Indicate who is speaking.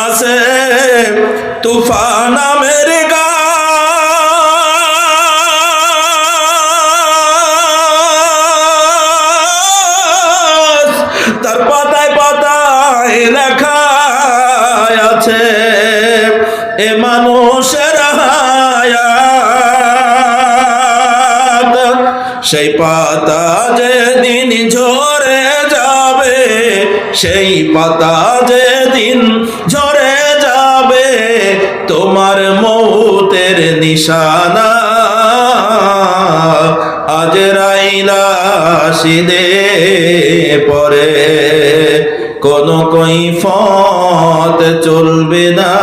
Speaker 1: আছে তুফান নামের গাছ, তার পাতায় পাতায় লেখা আছে এ মানুষের হায়াত। সেই পাতা যেদিন ঝরে যাবে, সেই পাতা যেদিন ঝরে যাবে, তোমার মৌতের নিশানা আজরাইল আসিলে পরে কোনো কৈফিয়ত চলবে না।